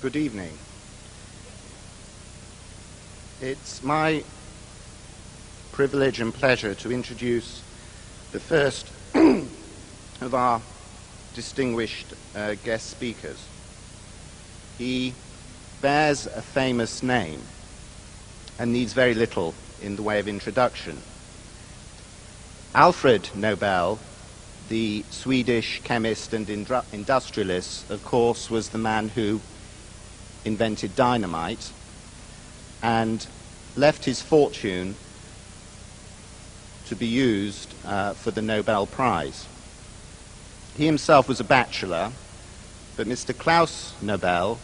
Good evening. It's my privilege and pleasure to introduce the first of our distinguished guest speakers. He bears a famous name and needs very little in the way of introduction. Alfred Nobel, the Swedish chemist and industrialist, of course, was the man who invented dynamite and left his fortune to be used for the Nobel Prize. He himself was a bachelor, but Mr. Klaus Nobel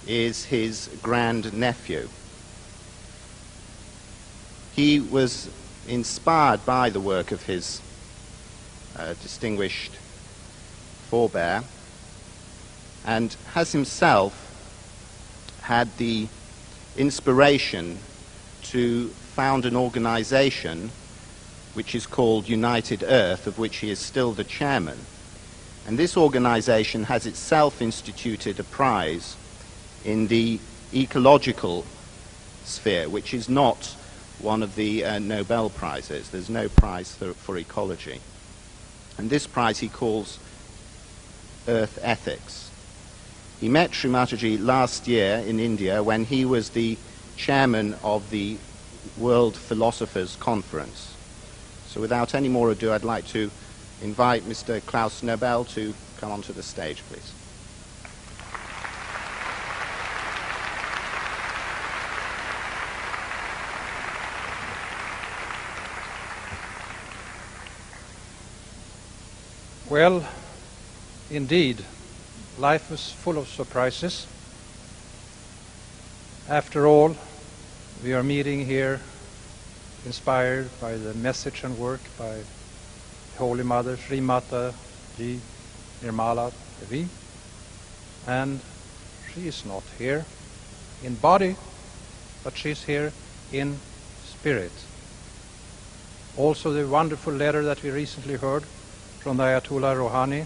is his grand-nephew. He was inspired by the work of his distinguished forebear and has himself had the inspiration to found an organization which is called United Earth, of which he is still the chairman. And this organization has itself instituted a prize in the ecological sphere, which is not one of the Nobel Prizes. There's no prize for ecology. And this prize he calls Earth Ethics. He met Shri Mathaji last year in India when he was the chairman of the World Philosophers Conference. So without any more ado, I'd like to invite Mr. Klaus Nobel to come onto the stage, please. Well, indeed, life is full of surprises. After all, we are meeting here inspired by the message and work by Holy Mother Shri Mathaji Nirmala Devi, and she is not here in body, but she is here in spirit. Also the wonderful letter that we recently heard from the Ayatollah Rouhani,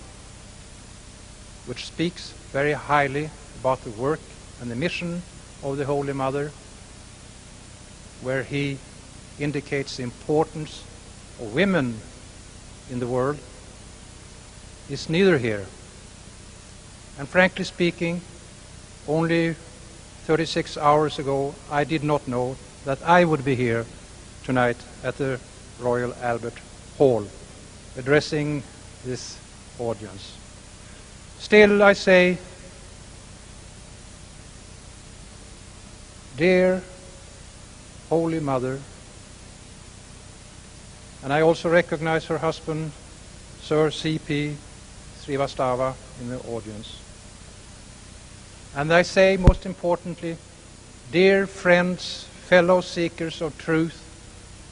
which speaks very highly about the work and the mission of the Holy Mother, where he indicates the importance of women in the world, is neither here. And frankly speaking, only 36 hours ago, I did not know that I would be here tonight at the Royal Albert Hall, addressing this audience. Still, I say, dear Holy Mother, and I also recognize her husband, Sir C.P. Srivastava, in the audience. And I say, most importantly, dear friends, fellow seekers of truth,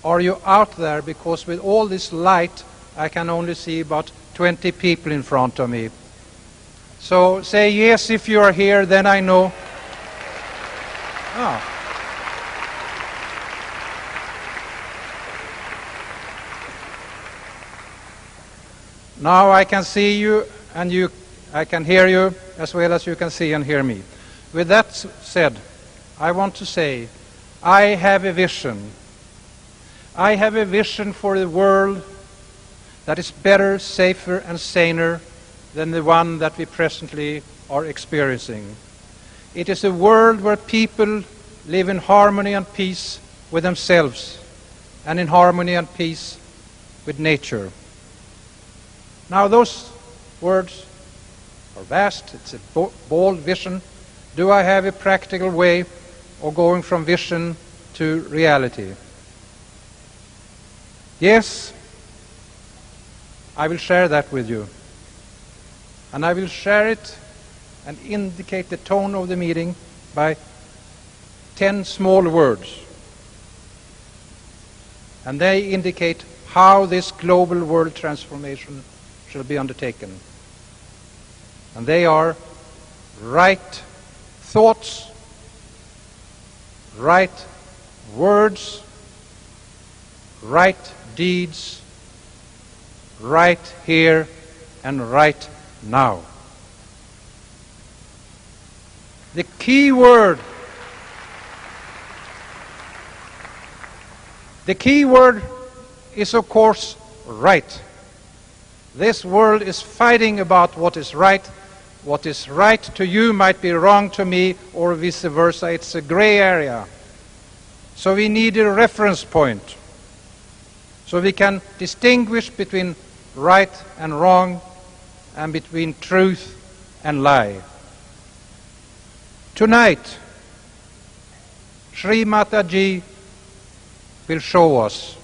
are you out there? Because with all this light, I can only see about 20 people in front of me. So say yes if you are here, then I know. Ah. Now I can see you, and I can hear you as well as you can see and hear me. With that said, I want to say, I have a vision. I have a vision for the world that is better, safer, and saner than the one that we presently are experiencing. It is a world where people live in harmony and peace with themselves and in harmony and peace with nature. Now those words are vast, it's a bold vision. Do I have a practical way of going from vision to reality? Yes, I will share that with you. And I will share it and indicate the tone of the meeting by 10 small words. And they indicate how this global world transformation shall be undertaken. And they are right thoughts, right words, right deeds, right here and right now. The key word is, of course, right. This world is fighting about what is right. What is right to you might be wrong to me, or vice versa. It's a gray area. So we need a reference point, so we can distinguish between right and wrong, and between truth and lie. Tonight, Shri Mathaji will show us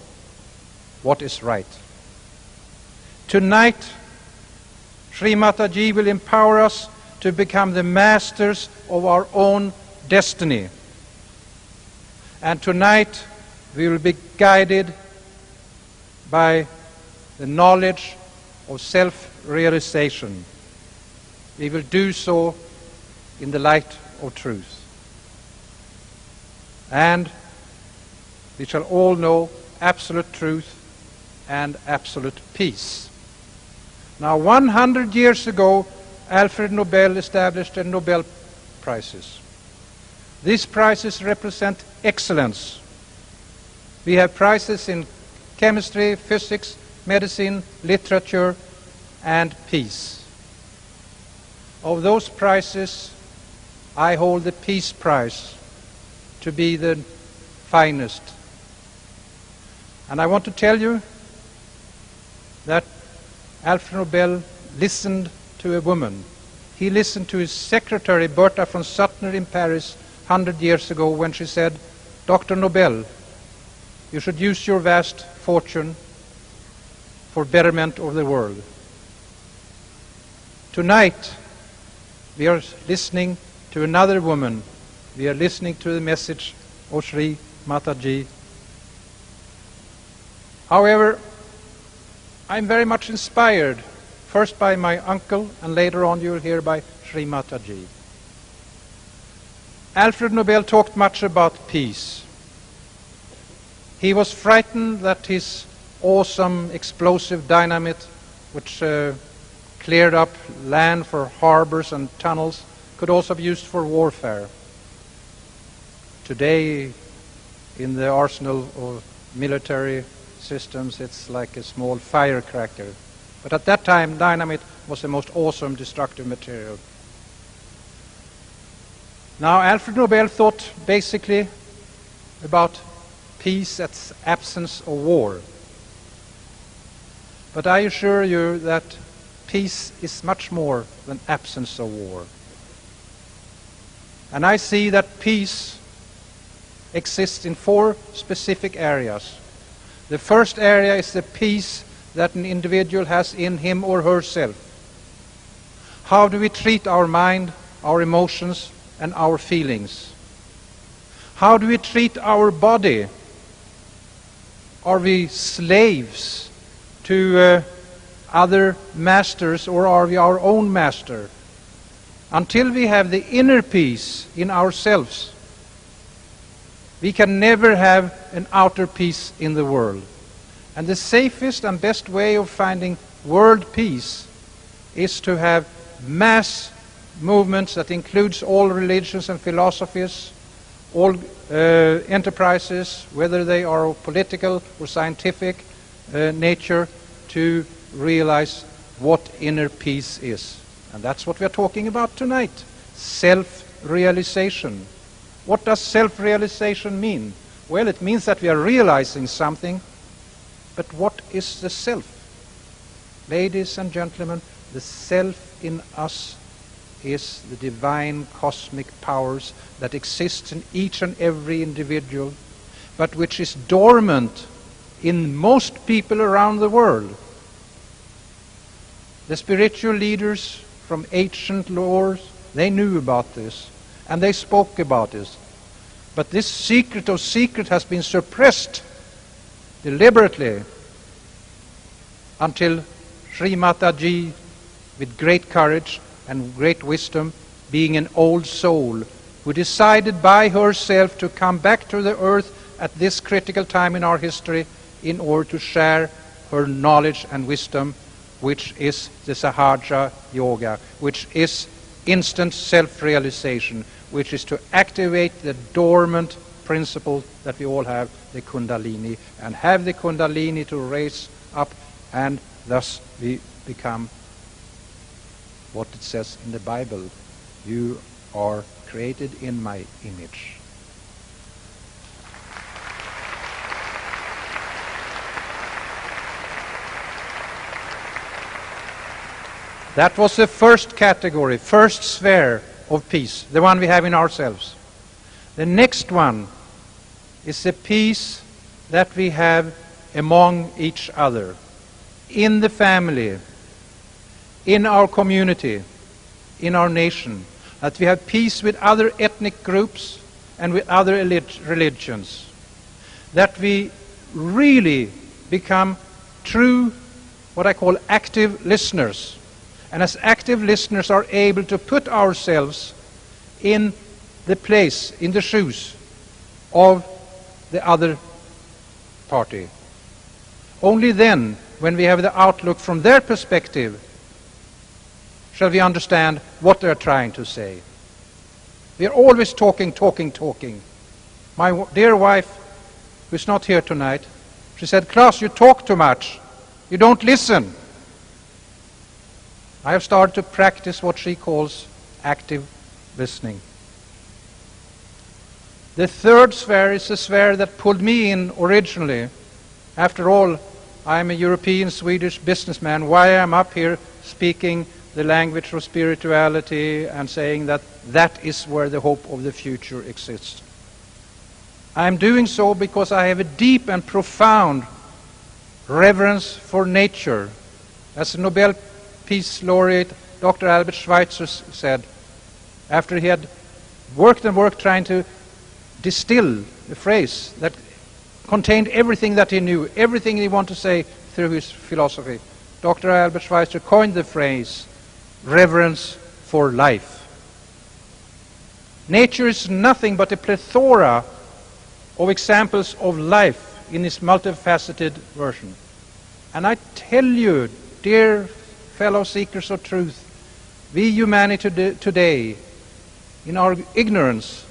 what is right. Tonight, Shri Mathaji will empower us to become the masters of our own destiny. And tonight, we will be guided by the knowledge of self-realization. We will do so in the light of truth. And we shall all know absolute truth and absolute peace. Now, 100 years ago, Alfred Nobel established the Nobel Prizes. These prizes represent excellence. We have prizes in chemistry, physics, medicine, literature, and peace. Of those prizes, I hold the Peace Prize to be the finest. And I want to tell you that Alfred Nobel listened to a woman. He listened to his secretary, Bertha von Suttner, in Paris 100 years ago, when she said, "Dr. Nobel, you should use your vast fortune for betterment of the world." Tonight, we are listening to another woman. We are listening to the message of Shri Mathaji. However, I'm very much inspired, first by my uncle, and later on you will hear by Shri Mathaji. Alfred Nobel talked much about peace. He was frightened that his awesome explosive dynamite, which cleared up land for harbors and tunnels, could also be used for warfare. Today, in the arsenal of military systems, it's like a small firecracker. But at that time, dynamite was the most awesome destructive material. Now, Alfred Nobel thought basically about peace as absence of war. But I assure you that peace is much more than absence of war. And I see that peace exists in 4 specific areas. The first area is the peace that an individual has in him or herself. How do we treat our mind, our emotions, and our feelings? How do we treat our body? Are we slaves to other masters, or are we our own master? Until we have the inner peace in ourselves, we can never have an outer peace in the world. And the safest and best way of finding world peace is to have mass movements that includes all religions and philosophies, all enterprises, whether they are of political or scientific nature, to realize what inner peace is. And that's what we are talking about tonight. Self-realization. What does self-realization mean? Well, it means that we are realizing something, but what is the self? Ladies and gentlemen, the self in us is the divine cosmic powers that exist in each and every individual, but which is dormant in most people around the world. The spiritual leaders from ancient laws, they knew about this, and they spoke about this. But this secret of secret has been suppressed deliberately until Shri Mathaji, with great courage and great wisdom, being an old soul, who decided by herself to come back to the earth at this critical time in our history in order to share her knowledge and wisdom, which is the Sahajja Yoga, which is instant self-realization, which is to activate the dormant principle that we all have, the Kundalini, and have the Kundalini to raise up, and thus we become what it says in the Bible: you are created in my image. That was the first category, first sphere of peace, the one we have in ourselves. The next one is the peace that we have among each other, in the family, in our community, in our nation, that we have peace with other ethnic groups and with other religions, that we really become true, what I call active listeners, and as active listeners are able to put ourselves in the place, in the shoes of the other party. Only then, when we have the outlook from their perspective, shall we understand what they are trying to say. We are always talking. My dear wife, who is not here tonight, she said, "Klaus, you talk too much. You don't listen." I have started to practice what she calls active listening. The third sphere is the sphere that pulled me in originally. After all, I am a European Swedish businessman. Why am I up here speaking the language of spirituality and saying that that is where the hope of the future exists? I am doing so because I have a deep and profound reverence for nature. As the Nobel Peace Laureate Dr. Albert Schweitzer said, after he had worked trying to distill a phrase that contained everything that he knew, everything he wanted to say through his philosophy, Dr. Albert Schweitzer coined the phrase, reverence for life. Nature is nothing but a plethora of examples of life in its multifaceted version. And I tell you, dear fellow seekers of truth, we humanity today, in our ignorance,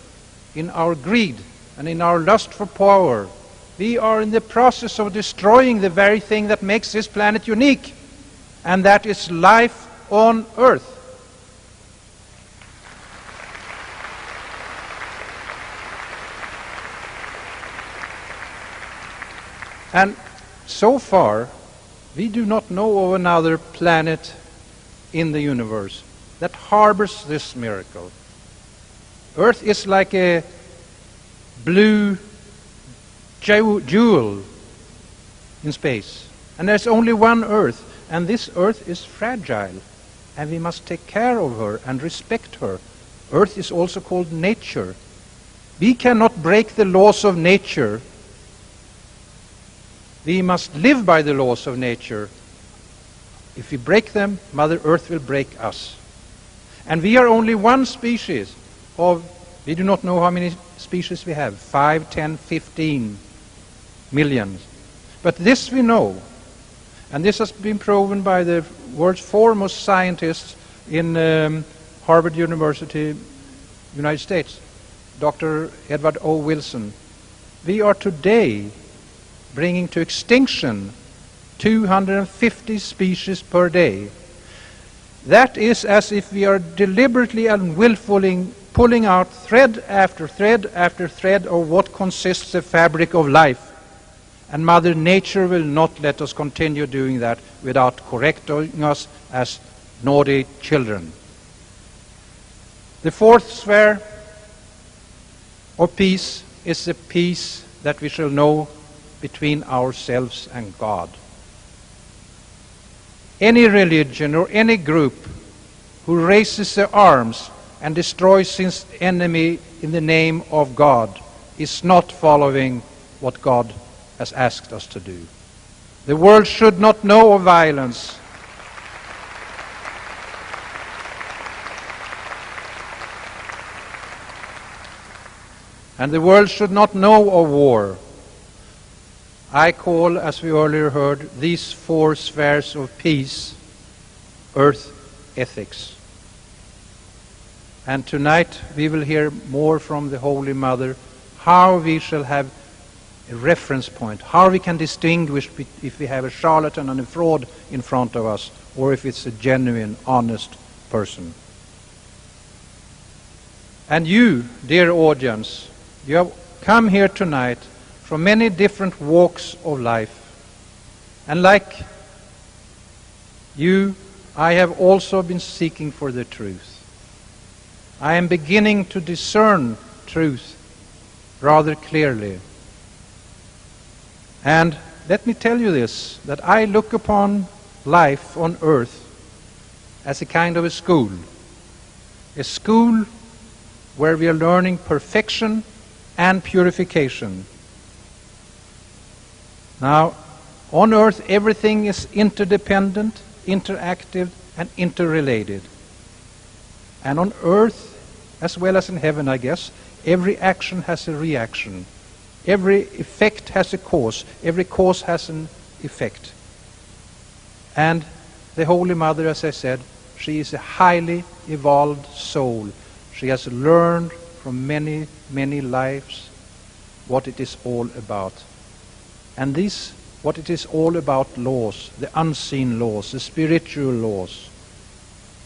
in our greed, and in our lust for power, we are in the process of destroying the very thing that makes this planet unique, and that is life on Earth. And so far, we do not know of another planet in the universe that harbors this miracle. Earth is like a blue jewel in space. And there's only one Earth, and this Earth is fragile, and we must take care of her and respect her. Earth is also called nature. We cannot break the laws of nature. We must live by the laws of nature. If we break them, Mother Earth will break us. And we are only one species of, we do not know how many species we have, 5, 10, 15 millions. But this we know. And this has been proven by the world's foremost scientists in Harvard University, United States, Dr. Edward O. Wilson. We are today bringing to extinction 250 species per day. That is as if we are deliberately and willfully pulling out thread after thread after thread of what consists the fabric of life. And Mother Nature will not let us continue doing that without correcting us as naughty children. The fourth sphere of peace is the peace that we shall know between ourselves and God. Any religion or any group who raises their arms and destroys his enemy in the name of God is not following what God has asked us to do. The world should not know of violence. And the world should not know of war. I call, as we earlier heard, these four spheres of peace, earth ethics. And tonight we will hear more from the Holy Mother, how we shall have a reference point, how we can distinguish if we have a charlatan and a fraud in front of us, or if it's a genuine, honest person. And you, dear audience, you have come here tonight from many different walks of life. And like you, I have also been seeking for the truth. I am beginning to discern truth rather clearly. And let me tell you this, that I look upon life on earth as a kind of a school where we are learning perfection and purification. Now, on earth everything is interdependent, interactive, and interrelated. And on earth, as well as in heaven, I guess, every action has a reaction. Every effect has a cause. Every cause has an effect. And the Holy Mother, as I said, she is a highly evolved soul. She has learned from many, many lives what it is all about. And these, what it is all about, laws, the unseen laws, the spiritual laws,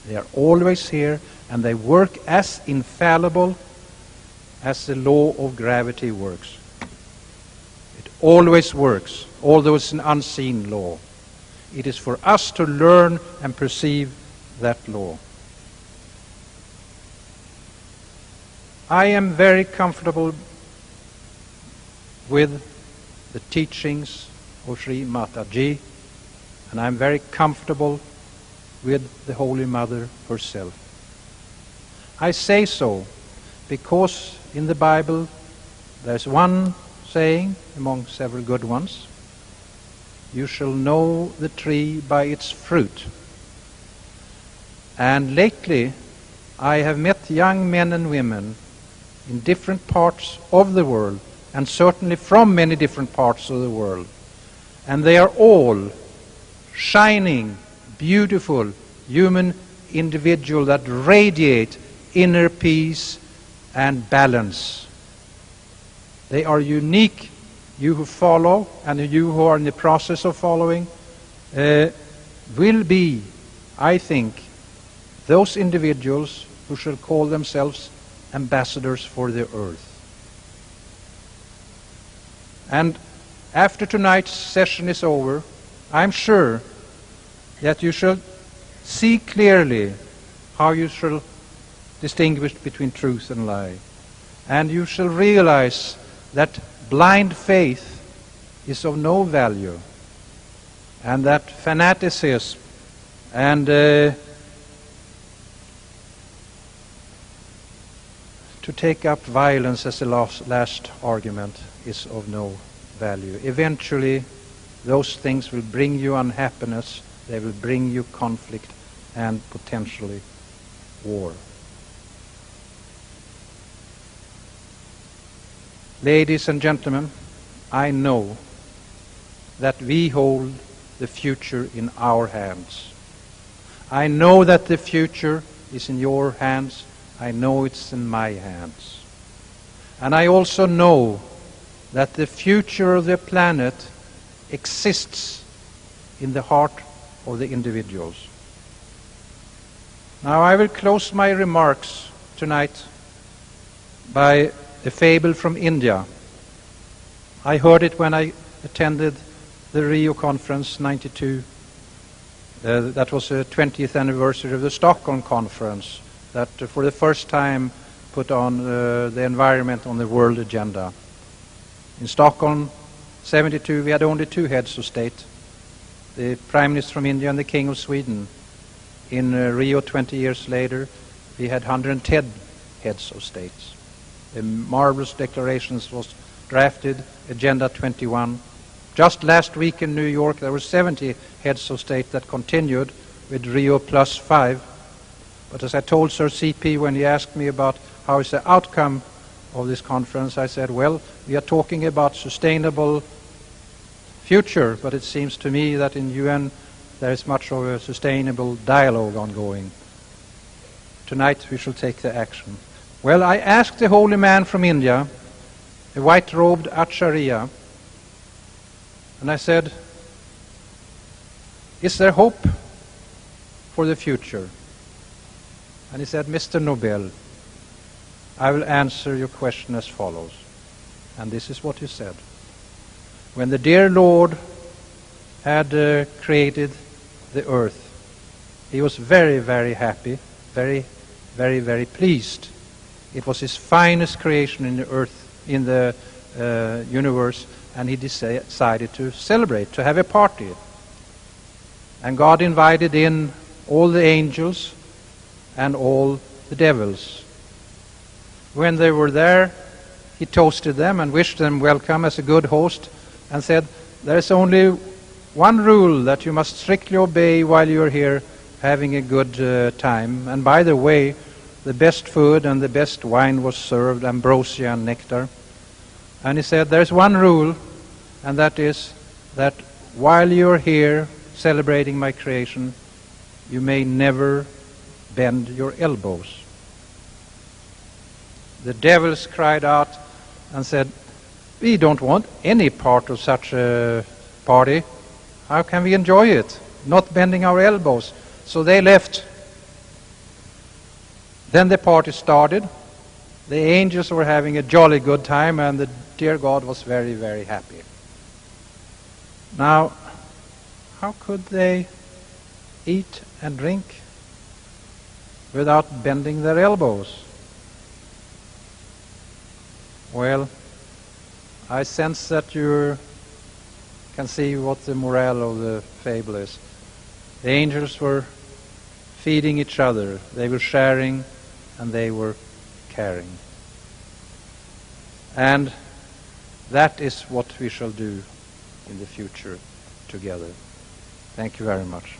they are always here, and they work as infallible as the law of gravity works. It always works, although it's an unseen law. It is for us to learn and perceive that law. I am very comfortable with the teachings of Shri Mathaji, and I'm very comfortable with the Holy Mother herself. I say so because in the Bible there's one saying among several good ones: you shall know the tree by its fruit. And lately I have met young men and women in different parts of the world, and certainly from many different parts of the world, and they are all shining, beautiful human individuals that radiate inner peace and balance. They are unique. You who follow and you who are in the process of following will be, I think, those individuals who shall call themselves ambassadors for the earth. And after tonight's session is over, I'm sure that you shall see clearly how you shall distinguish between truth and lie. And you shall realize that blind faith is of no value, and that fanaticism and to take up violence as the last argument is of no value. Eventually, those things will bring you unhappiness, they will bring you conflict and potentially war. Ladies and gentlemen, I know that we hold the future in our hands. I know that the future is in your hands. I know it's in my hands. And I also know that the future of the planet exists in the heart of the individuals. Now I will close my remarks tonight by a fable from India. I heard it when I attended the Rio Conference 92. That was the 20th anniversary of the Stockholm Conference that for the first time put on the environment on the world agenda. In Stockholm 72 we had only two heads of state, the Prime Minister from India and the King of Sweden. In Rio 20 years later we had 110 heads of states. The marvelous declarations was drafted, Agenda 21. Just last week in New York there were 70 heads of state that continued with Rio plus 5. But as I told Sir CP when he asked me about how is the outcome of this conference, I said, well, we are talking about sustainable future, but it seems to me that in UN there is much of a sustainable dialogue ongoing. tonight we shall take the action. Well, I asked the holy man from India, a white-robed acharya, and I said, is there hope for the future? And he said, Mr. Nobel, I will answer your question as follows. And this is what he said. When the dear Lord had created the earth, he was very, very happy, very, very, very pleased. It was his finest creation in the earth, in the universe, and he decided to celebrate, to have a party. And God invited in all the angels and all the devils. When they were there, he toasted them and wished them welcome as a good host and said, there is only one rule that you must strictly obey while you are here having a good time. And by the way, the best food and the best wine was served, ambrosia and nectar. And he said, there is one rule, and that is that while you are here celebrating my creation, you may never bend your elbows. The devils cried out and said, we don't want any part of such a party. How can we enjoy it? Not bending our elbows. So they left. Then the party started. The angels were having a jolly good time, and the dear God was very, very happy. Now, how could they eat and drink without bending their elbows? Well, I sense that you can see what the morale of the fable is. The angels were feeding each other. They were sharing and they were caring. And that is what we shall do in the future together. Thank you very much.